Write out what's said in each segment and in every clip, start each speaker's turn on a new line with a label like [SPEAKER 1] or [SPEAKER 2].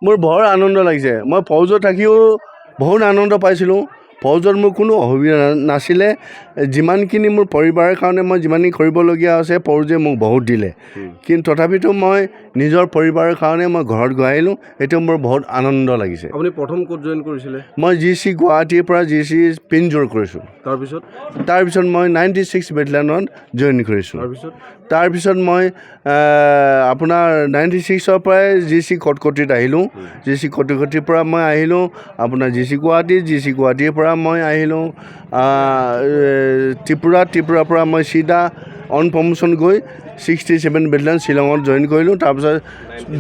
[SPEAKER 1] মোৰ বৰ আনন্দ লাগিছে। মই ফৌজত থাকিও বহুত আনন্দ পাইছিলোঁ। ফৌজত মোৰ কোনো অসুবিধা নাছিলে। যিমানখিনি মোৰ পৰিবাৰৰ কাৰণে মই যিমানখিনি কৰিবলগীয়া আছে ফৌজে মোক বহুত দিলে। কিন্তু তথাপিতো মই নিজৰ পৰিবাৰৰ কাৰণে মই ঘৰত গৈ আহিলোঁ। এইটো মোৰ বহুত আনন্দ লাগিছে।
[SPEAKER 2] আপুনি প্ৰথম ক'ত জইন কৰিছিলে?
[SPEAKER 1] মই GC গুৱাহাটীৰ পৰা GC পিনজোৰ কৰিছোঁ। তাৰপিছত মই 96 বেটেলিয়নত জইন কৰিছোঁ। তাৰপিছত মই আপোনাৰ 96ৰ পৰাই GC কটকটিত আহিলোঁ। GC কটকটিৰ পৰা মই আহিলোঁ আপোনাৰ GC গুৱাহাটীৰ পৰা মই আহিলোঁ ত্ৰিপুৰাৰ পৰা মই চিধা অন প্ৰমোশ্যন গৈ 67 বেটেলিয়ন শ্বিলঙত জইন কৰিলোঁ। তাৰপিছত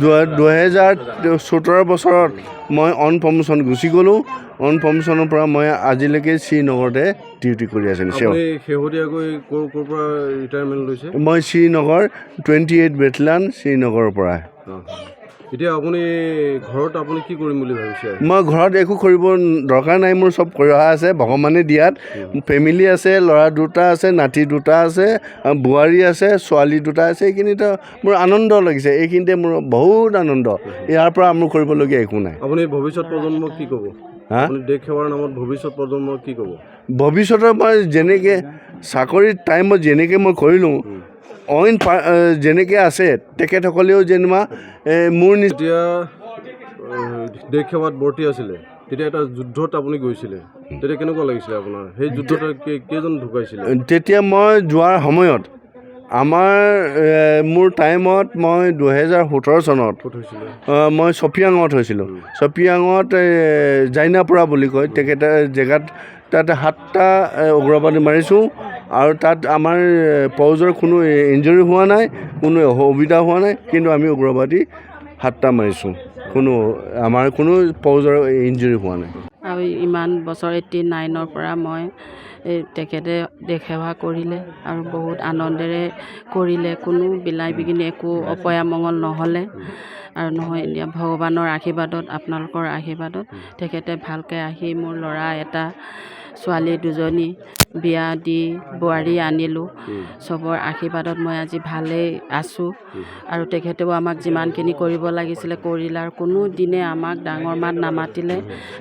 [SPEAKER 1] 2017 বছৰত মই অন প্ৰমোশ্যন গুচি গ'লোঁ। অন প্ৰমোশ্যনৰ পৰা মই আজিলৈকে শ্ৰীনগৰতে ডিউটি কৰি আছোঁ।
[SPEAKER 2] শেহতীয়াকৈ ক'ৰ পৰা ৰিটায়াৰমেণ্ট লৈছে?
[SPEAKER 1] মই শ্ৰীনগৰ 28 বেটেলিয়ন শ্ৰীনগৰৰ পৰা।
[SPEAKER 2] এতিয়া আপুনি ঘৰত কি কৰিম বুলি ভাবিছে?
[SPEAKER 1] মই ঘৰত একো কৰিব দৰকাৰ নাই। মোৰ চব কৰি অহা আছে ভগৱানে দিয়াত। ফেমিলি আছে, ল'ৰা দুটা আছে, নাতি দুটা আছে, বোৱাৰী আছে, ছোৱালী দুটা আছে। এইখিনিতো মোৰ আনন্দ লাগিছে। এইখিনিতে মোৰ বহুত আনন্দ। ইয়াৰ পৰা মোৰ কৰিবলগীয়া একো নাই।
[SPEAKER 2] আপুনি ভৱিষ্যত প্ৰজন্মক কি ক'ব? দেশ সেৱাৰ নামত ভৱিষ্যত প্ৰজন্মক কি ক'ব?
[SPEAKER 1] ভৱিষ্যতৰ মই যেনেকৈ চাকৰিৰ টাইমত যেনেকৈ মই কৰিলোঁ অইন যেনেকৈ আছে তেখেতসকলেও যেনিবা মোৰ
[SPEAKER 2] যেতিয়া দেশ সেৱাত ভৰ্তি আছিলে তেতিয়া এটা যুদ্ধত আপুনি গৈছিলে, তেতিয়া কেনেকুৱা লাগিছিলে আপোনাৰ? সেই যুদ্ধত কেইজন ঢুকাইছিলে?
[SPEAKER 1] তেতিয়া মই যোৱাৰ সময়ত মোৰ টাইমত মই 2017 চনত মই চফিয়াঙত হৈছিলোঁ। চফিয়াঙত জাইনাপুৰা বুলি কয় তেখেতে জেগাত তাতে 7টা উগ্ৰবাদী মাৰিছোঁ। আৰু তাত আমাৰ ফৌজৰ কোনো ইঞ্জুৰি হোৱা নাই, কোনো অসুবিধা হোৱা নাই। কিন্তু আমি উগ্ৰবাদী 7টা মাৰিছোঁ। আমাৰ কোনো ফৌজৰ ইঞ্জুৰি হোৱা নাই।
[SPEAKER 3] আৰু ইমান বছৰ 89ৰ পৰা মই তেখেতে দেশ সেৱা কৰিলে আৰু বহুত আনন্দেৰে কৰিলে। কোনো বিলাই বিঘিনি একো অপয়া মংগল নহ'লে আৰু নহয় এতিয়া ভগৱানৰ আশীৰ্বাদত আপোনালোকৰ আশীৰ্বাদত তেখেতে ভালকৈ আহি মোৰ ল'ৰা এটা ছোৱালী দুজনী বিয়া দি বোৱাৰী আনিলোঁ। চবৰ আশীৰ্বাদত মই আজি ভালেই আছোঁ। আৰু তেখেতেও আমাক যিমানখিনি কৰিব লাগিছিলে কৰিলে আৰু কোনো দিনে আমাক ডাঙৰ মাত নামাতিলে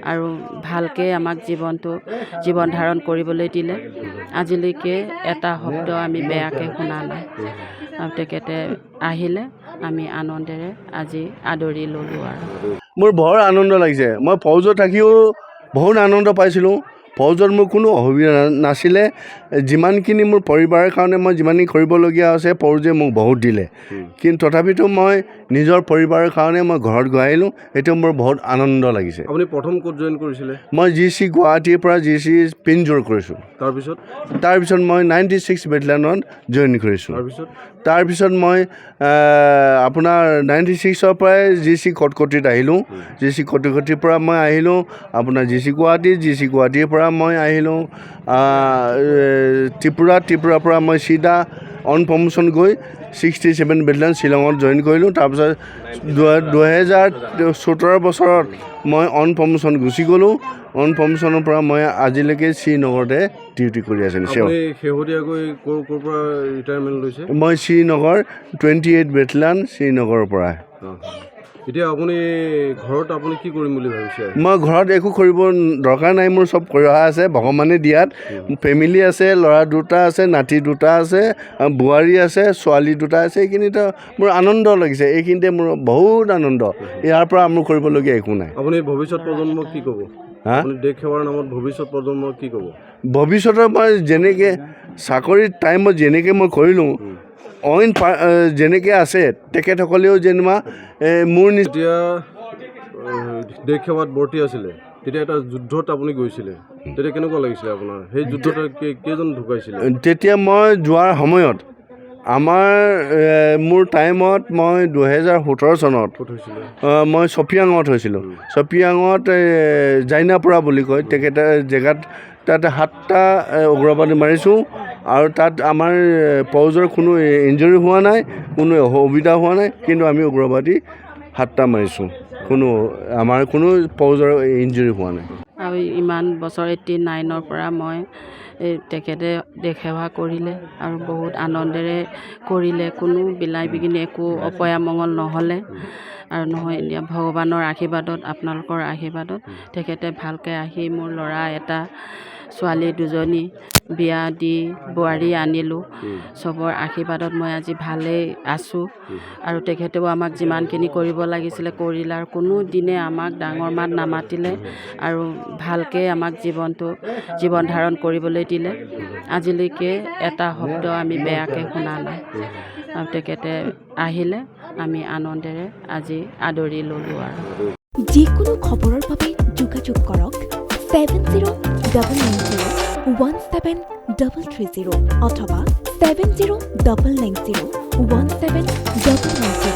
[SPEAKER 3] আৰু ভালকৈ আমাক জীৱন ধাৰণ কৰিবলৈ দিলে। আজিলৈকে এটা শব্দ আমি বেয়াকৈ শুনা নাই। আৰু তেখেতে আহিলে আমি আনন্দেৰে আজি আদৰি ল'লোঁ। আৰু
[SPEAKER 1] মোৰ বৰ আনন্দ লাগিছে। মই ফৌজত থাকিও বহুত আনন্দ পাইছিলোঁ। ফৌজত মোৰ কোনো অসুবিধা নাছিলে। যিমানখিনি মোৰ পৰিবাৰৰ কাৰণে মই যিমানখিনি কৰিবলগীয়া আছে ফৌজে মোক বহুত দিলে। কিন্তু তথাপিতো মই নিজৰ পৰিবাৰৰ কাৰণে মই ঘৰত গৈ আহিলোঁ। এইটো মোৰ বহুত আনন্দ লাগিছে।
[SPEAKER 2] আপুনি প্ৰথম ক'ত জইন কৰিছিলে?
[SPEAKER 1] মই GC গুৱাহাটীৰ পৰা GC পিনজোৰ কৰিছোঁ। তাৰপিছত মই 96 বেটেলিয়নত জইন কৰিছোঁ। তাৰপিছত মই আপোনাৰ 96ৰ পৰাই GC কটকটিত আহিলোঁ। GC কটকটিৰ পৰা মই আহিলোঁ আপোনাৰ GC গুৱাহাটীৰ পৰা মই আহিলোঁ ত্ৰিপুৰাৰ পৰা মই চিধা অন প্ৰমোশ্যন গৈ 67 বেটেলিয়ন শ্বিলঙত জইন কৰিলোঁ। তাৰপিছত 2017 বছৰত মই অন প্ৰমোশ্যন গুচি গ'লোঁ। অন প্ৰমোশ্যনৰ পৰা মই আজিলৈকে শ্ৰীনগৰতে ডিউটি কৰি আছোঁ।
[SPEAKER 2] শেহতীয়াকৈ ক'ৰ পৰা ৰিটায়াৰমেণ্ট লৈছে?
[SPEAKER 1] মই শ্ৰীনগৰ 28 বেটেলিয়ন শ্ৰীনগৰৰ পৰা।
[SPEAKER 2] এতিয়া আপুনি ঘৰত কি কৰিম বুলি ভাবিছে?
[SPEAKER 1] মই ঘৰত একো কৰিব দৰকাৰ নাই। মোৰ চব কৰি অহা আছে ভগৱানে দিয়াত। ফেমিলি আছে, ল'ৰা দুটা আছে, নাতি দুটা আছে, বোৱাৰী আছে, ছোৱালী দুটা আছে। এইখিনিতো মোৰ আনন্দ লাগিছে। এইখিনিতে মোৰ বহুত আনন্দ। ইয়াৰ পৰা মোৰ কৰিবলগীয়া একো নাই।
[SPEAKER 2] আপুনি ভৱিষ্যত প্ৰজন্মক কি ক'ব? দেশ সেৱাৰ নামত ভৱিষ্যত প্ৰজন্মক কি ক'ব?
[SPEAKER 1] ভৱিষ্যতৰ মই যেনেকৈ চাকৰিৰ টাইমত যেনেকৈ মই কৰিলোঁ অইন যেনেকৈ আছে তেখেতসকলেও যেনিবা মোৰ
[SPEAKER 2] যেতিয়া দেশ সেৱাত ভৰ্তি আছিলে তেতিয়া এটা যুদ্ধত আপুনি গৈছিলে, তেতিয়া কেনেকুৱা লাগিছিলে আপোনাৰ? সেই যুদ্ধত কেইজন ঢুকাইছিলে?
[SPEAKER 1] তেতিয়া মই যোৱাৰ সময়ত মোৰ টাইমত মই 2017 চনত মই চফিয়াঙত হৈছিলোঁ। চফিয়াঙত জাইনাপুৰা বুলি কয় তেখেতে জেগাত তাতে 7টা উগ্ৰবাদী মাৰিছোঁ। আৰু তাত আমাৰ ফৌজৰ কোনো ইঞ্জুৰি হোৱা নাই, কোনো অসুবিধা হোৱা নাই। কিন্তু আমি উগ্ৰবাদী 7টা মাৰিছোঁ। আমাৰ কোনো ফৌজৰ ইঞ্জুৰি হোৱা নাই।
[SPEAKER 3] আৰু ইমান বছৰ 89ৰ পৰা মই তেখেতে সেৱা কৰিলে আৰু বহুত আনন্দেৰে কৰিলে, কোনো বিলাই বিঘিনি একো অপয়া মংগল নহ'লে। আৰু নহয় এতিয়া ভগৱানৰ আশীৰ্বাদত, আপোনালোকৰ আশীৰ্বাদত তেখেতে ভালকৈ আহি মোৰ ল'ৰা এটা, ছোৱালী দুজনী বিয়া দি বোৱাৰী আনিলোঁ। চবৰ আশীৰ্বাদত মই আজি ভালেই আছোঁ। আৰু তেখেতেও আমাক যিমানখিনি কৰিব লাগিছিলে কৰিলে, আৰু কোনো দিনে আমাক ডাঙৰ মাত নামাতিলে আৰু ভালকৈ আমাক জীৱন ধাৰণ কৰিবলৈ দিলে। আজিলৈকে এটা শব্দ আমি বেয়াকৈ শুনা নাই। আৰু তেখেতে আহিলে আমি আনন্দেৰে আজি আদৰি ল'লোঁ। আৰু
[SPEAKER 4] যিকোনো খবৰৰ বাবে যোগাযোগ কৰক 7099017330 অথবা 7099017990।